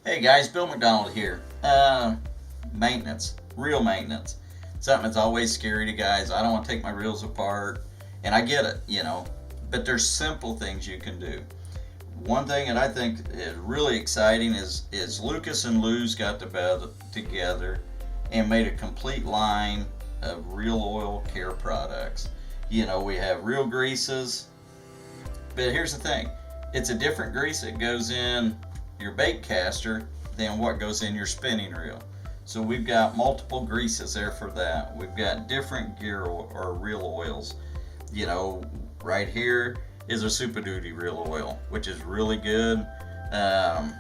Hey guys, Bill McDonald here. Maintenance, real maintenance. Something that's always scary to guys. I don't want to take my reels apart, and I get it, but there's simple things you can do. One thing that I think is really exciting is Lucas and Lou's got together and made a complete line of real oil care products. We have real greases, but here's the thing: it's a different grease that goes in your Baitcaster than what goes in your spinning reel. So we've got multiple greases there for that. We've got different gear or reel oils. Right here is a Super Duty reel oil, which is really good. How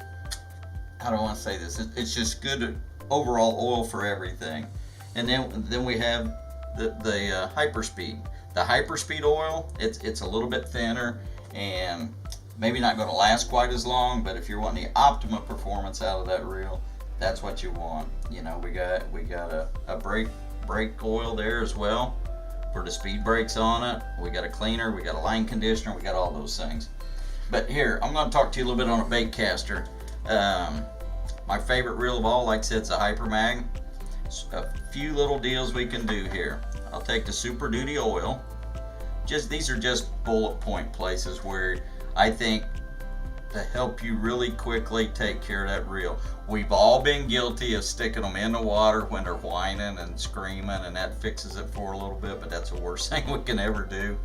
do I want to say this? It's just good overall oil for everything. And then we have the Hyperspeed. The Hyperspeed oil, it's a little bit thinner and maybe not going to last quite as long, but if you're wanting the optimum performance out of that reel, that's what you want. We got a brake oil there as well for the speed brakes on it. We got a cleaner, we got a line conditioner, we got all those things. But here, I'm going to talk to you a little bit on a Baitcaster. My favorite reel of all, like I said, is a Hypermag. A few little deals we can do here. I'll take the Super Duty oil. These are just bullet point places where I think to help you really quickly take care of that reel. We've all been guilty of sticking them in the water when they're whining and screaming, and that fixes it for a little bit, but that's the worst thing we can ever do,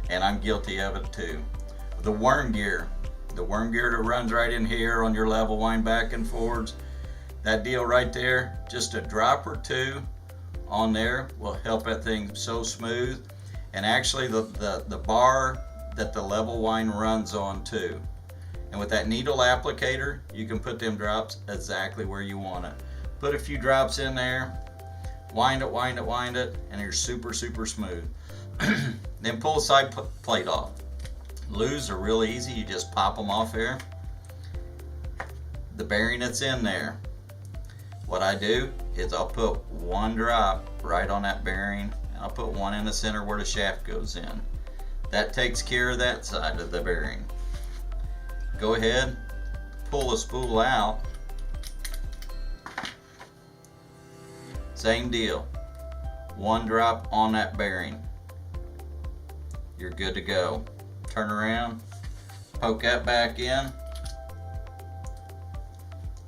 and I'm guilty of it too. The worm gear that runs right in here on your level wind back and forwards, that deal right there, just a drop or two on there will help that thing so smooth. And actually the bar that the level wind runs on too. And with that needle applicator, you can put them drops exactly where you want it. Put a few drops in there, wind it, and you're super smooth. Then pull the side plate off. Lou's are real easy, you just pop them off there. The bearing that's in there, what I do is I'll put one drop right on that bearing, and I'll put one in the center where the shaft goes in. That takes care of that side of the bearing. Go ahead, pull the spool out. Same deal. One drop on that bearing. You're good to go. Turn around, poke that back in.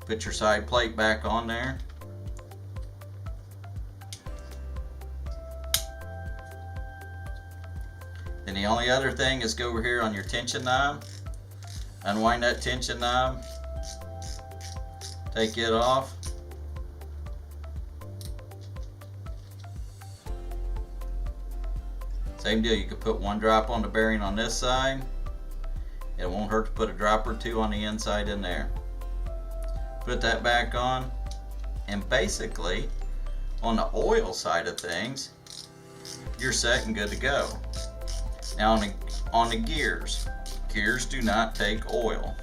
Put your side plate back on there. Then the only other thing is go over here on your tension knob, unwind that tension knob, take it off, same deal, you could put one drop on the bearing on this side. It won't hurt to put a drop or two on the inside in there. Put that back on, and basically on the oil side of things, you're set and good to go. Now on the gears do not take oil.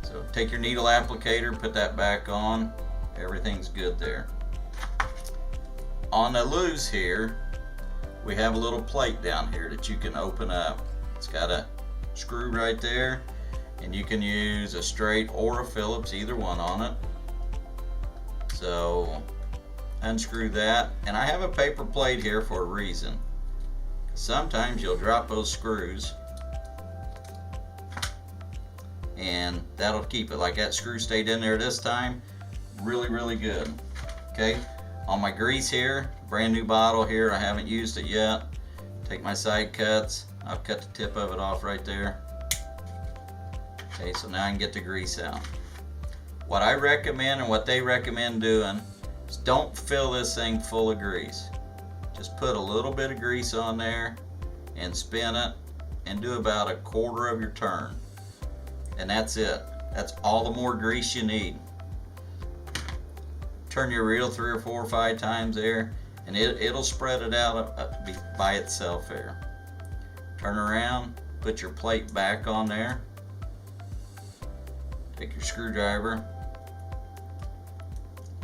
So take your needle applicator, put that back on, everything's good there. On the Lou's here, we have a little plate down here that you can open up. It's got a screw right there, and you can use a straight or a Phillips, either one on it. So unscrew that, and I have a paper plate here for a reason. Sometimes you'll drop those screws and that'll keep it. Like that screw stayed in there this time. Really good. Okay, on my grease here, brand new bottle here, I haven't used it yet. Take my side cuts, I've cut the tip of it off right there. Okay, so now I can get the grease out. What I recommend and what they recommend doing is don't fill this thing full of grease. Just put a little bit of grease on there and spin it and do about a quarter of your turn. And that's it. That's all the more grease you need. Turn your reel 3 or 4 or 5 times there, and it'll spread it out by itself there. Turn around, put your plate back on there. Take your screwdriver,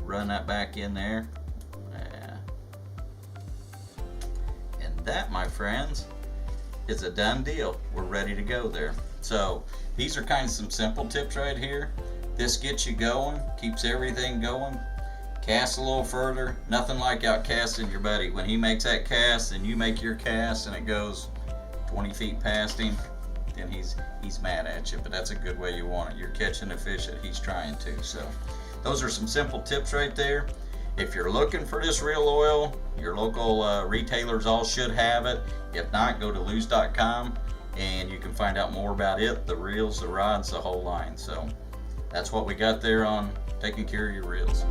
run that back in there. And that, my friends, is a done deal. We're ready to go there. So these are kind of some simple tips right here This gets you going, keeps everything going. Cast a little further. Nothing like out casting your buddy. When he makes that cast and you make your cast and it goes 20 feet past him, then he's mad at you. But that's a good way you want it. You're catching the fish that he's trying to. So those are some simple tips right there. If you're looking for this reel oil, your local retailers all should have it. If not, go to lose.com and you can find out more about it, the reels, the rods, the whole line. So that's what we got there on taking care of your reels.